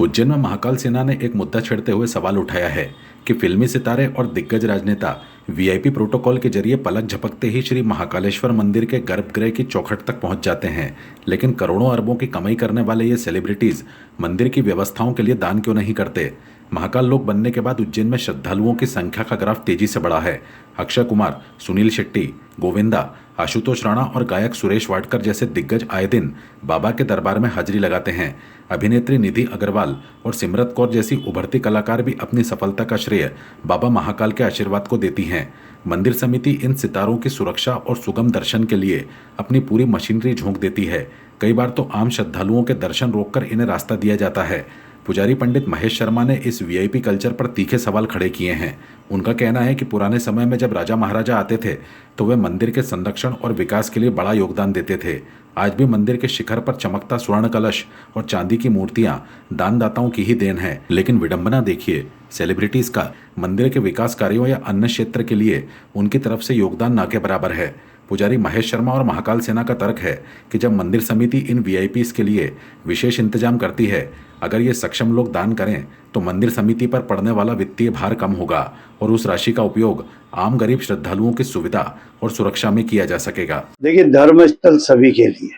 उज्जैन में महाकाल सेना ने एक मुद्दा छेड़ते हुए सवाल उठाया है कि फिल्मी सितारे और दिग्गज राजनेता वीआईपी प्रोटोकॉल के जरिए पलक झपकते ही श्री महाकालेश्वर मंदिर के गर्भगृह की चौखट तक पहुंच जाते हैं, लेकिन करोड़ों अरबों की कमाई करने वाले ये सेलिब्रिटीज मंदिर की व्यवस्थाओं के लिए दान क्यों नहीं करते। महाकाल लोक बनने के बाद उज्जैन में श्रद्धालुओं की संख्या का ग्राफ तेजी से बढ़ा है। अक्षय कुमार, सुनील शेट्टी, गोविंदा, आशुतोष राणा और गायक सुरेश वाडकर जैसे दिग्गज आए दिन बाबा के दरबार में हाजिरी लगाते हैं। अभिनेत्री निधि अग्रवाल और सिमरत कौर जैसी उभरती कलाकार भी अपनी सफलता का श्रेय बाबा महाकाल के आशीर्वाद को देती हैं। मंदिर समिति इन सितारों की सुरक्षा और सुगम दर्शन के लिए अपनी पूरी मशीनरी झोंक देती है। कई बार तो आम श्रद्धालुओं के दर्शन रोककर इन्हें रास्ता दिया जाता है। पुजारी पंडित महेश शर्मा ने इस वीआईपी कल्चर पर तीखे सवाल खड़े किए हैं। उनका कहना है कि पुराने समय में जब राजा महाराजा आते थे तो वे मंदिर के संरक्षण और विकास के लिए बड़ा योगदान देते थे। आज भी मंदिर के शिखर पर चमकता स्वर्ण कलश और चांदी की मूर्तियां दानदाताओं की ही देन है। लेकिन विडंबना देखिए, सेलिब्रिटीज का मंदिर के विकास कार्यों या अन्य क्षेत्र के लिए उनकी तरफ से योगदान ना के बराबर है। पुजारी महेश शर्मा और महाकाल सेना का तर्क है कि जब मंदिर समिति इन वीआईपीज के लिए विशेष इंतजाम करती है, अगर ये सक्षम लोग दान करें तो मंदिर समिति पर पड़ने वाला वित्तीय भार कम होगा और उस राशि का उपयोग आम गरीब श्रद्धालुओं की सुविधा और सुरक्षा में किया जा सकेगा। देखिए, धर्म स्थल सभी के लिए।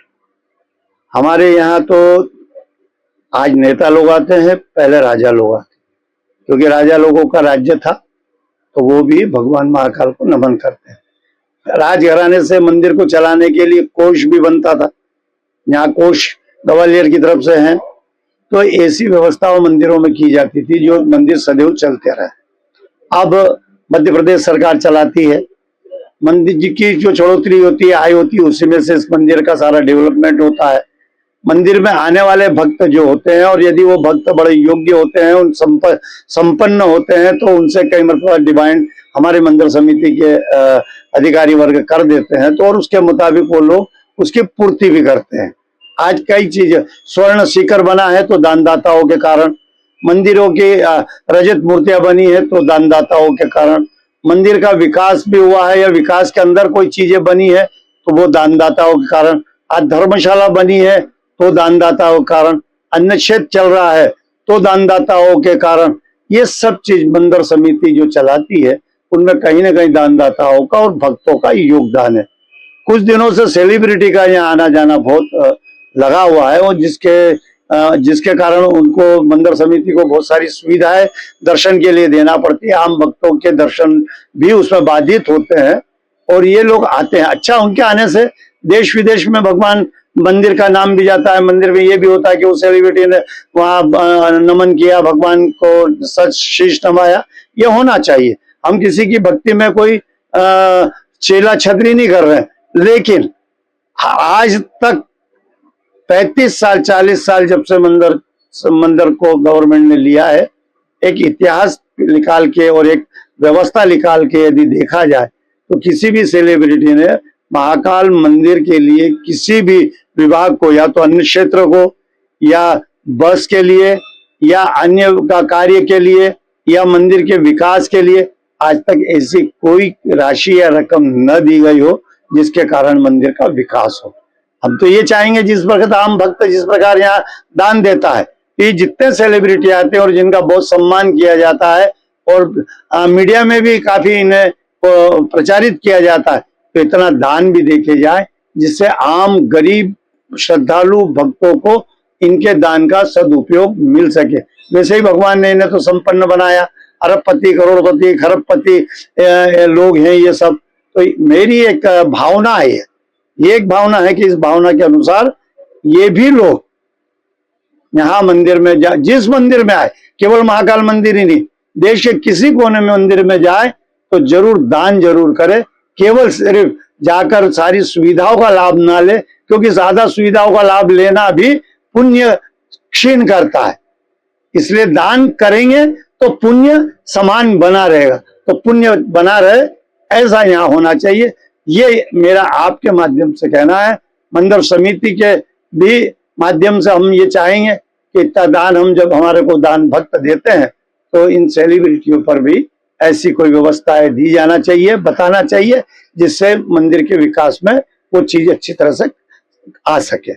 हमारे यहाँ तो आज नेता लोग आते हैं, पहले राजा लोग आते हैं, क्योंकि राजा लोगों का राज्य था तो वो भी भगवान महाकाल को नमन करते हैं। राजघराने से मंदिर को चलाने के लिए कोष भी बनता था। यहाँ कोष ग्वालियर की तरफ से है, तो ऐसी व्यवस्थाओं मंदिरों में की जाती थी जो मंदिर सदैव चलते रहे। अब मध्य प्रदेश सरकार चलाती है, मंदिर जी की जो बढ़ोतरी होती है, आय होती है, उसी में से इस मंदिर का सारा डेवलपमेंट होता है। मंदिर में आने वाले भक्त जो होते हैं, और यदि वो भक्त बड़े योग्य होते हैं, उन संपन्न होते हैं, तो उनसे कई मतलब डिमांड हमारे मंदिर समिति के अधिकारी वर्ग कर देते हैं, तो और उसके मुताबिक वो लोग उसकी पूर्ति भी करते हैं। आज कई चीजें, स्वर्ण शिखर बना है तो दानदाताओं के कारण, मंदिरों की रजत मूर्तियां बनी है तो दानदाताओं के कारण, मंदिर का विकास भी हुआ है या विकास के अंदर कोई चीजें बनी है तो वो दानदाताओं के कारण, आज धर्मशाला बनी है तो दानदाताओं के कारण, अन्न क्षेत्र चल रहा है तो दानदाताओं के कारण। ये सब चीज मंदिर समिति जो चलाती है उनमें कहीं ना कहीं दानदाताओं का और भक्तों का योगदान है। कुछ दिनों से सेलिब्रिटी का यहाँ आना जाना बहुत लगा हुआ है, और जिसके कारण उनको मंदिर समिति को बहुत सारी सुविधाएं दर्शन के लिए देना पड़ती है। आम भक्तों के दर्शन भी उसमें बाधित होते हैं और ये लोग आते हैं। अच्छा, उनके आने से देश विदेश में भगवान मंदिर का नाम भी जाता है। मंदिर में ये भी होता है कि उस सेलिब्रिटी ने वहां नमन किया, भगवान को सच शीश नवाया। ये होना चाहिए। हम किसी की भक्ति में कोई चेला छतरी नहीं कर रहे हैं, लेकिन आज तक 35 साल 40 साल जब से मंदिर को गवर्नमेंट ने लिया है, एक इतिहास निकाल के और एक व्यवस्था निकाल के यदि देखा जाए तो किसी भी सेलिब्रिटी ने महाकाल मंदिर के लिए किसी भी विभाग को, या तो अन्य क्षेत्र को, या बस के लिए, या अन्य का कार्य के लिए, या मंदिर के विकास के लिए, आज तक ऐसी कोई राशि या रकम न दी गई हो जिसके कारण मंदिर का विकास हो। हम तो ये चाहेंगे, जिस प्रकार आम भक्त जिस प्रकार यहाँ दान देता है, ये जितने सेलिब्रिटी आते हैं और जिनका बहुत सम्मान किया जाता है और मीडिया में भी काफी इन्हें प्रचारित किया जाता है, तो इतना दान भी देखे जाए जिससे आम गरीब श्रद्धालु भक्तों को इनके दान का सदुपयोग मिल सके। वैसे ही भगवान ने इन्हें तो संपन्न बनाया, अरबपति, करोड़पति, खरबपति लोग हैं ये सब। तो मेरी एक भावना है, ये एक भावना है कि इस भावना के अनुसार ये भी लोग यहाँ मंदिर में जाए, जिस मंदिर में आए, केवल महाकाल मंदिर ही नहीं, देश के किसी कोने में मंदिर में जाए तो जरूर दान जरूर करे। केवल सिर्फ जाकर सारी सुविधाओं का लाभ ना ले, क्योंकि ज्यादा सुविधाओं का लाभ लेना भी पुण्य क्षीण करता है। इसलिए दान करेंगे तो पुण्य समान बना रहेगा, तो पुण्य बना रहे ऐसा यहाँ होना चाहिए। ये मेरा आपके माध्यम से कहना है। मंदिर समिति के भी माध्यम से हम ये चाहेंगे कि इतना दान, हम जब हमारे को दान भक्त देते हैं तो इन सेलिब्रिटियों पर भी ऐसी कोई व्यवस्थाएं दी जाना चाहिए, बताना चाहिए, जिससे मंदिर के विकास में वो चीज अच्छी तरह से आ सके।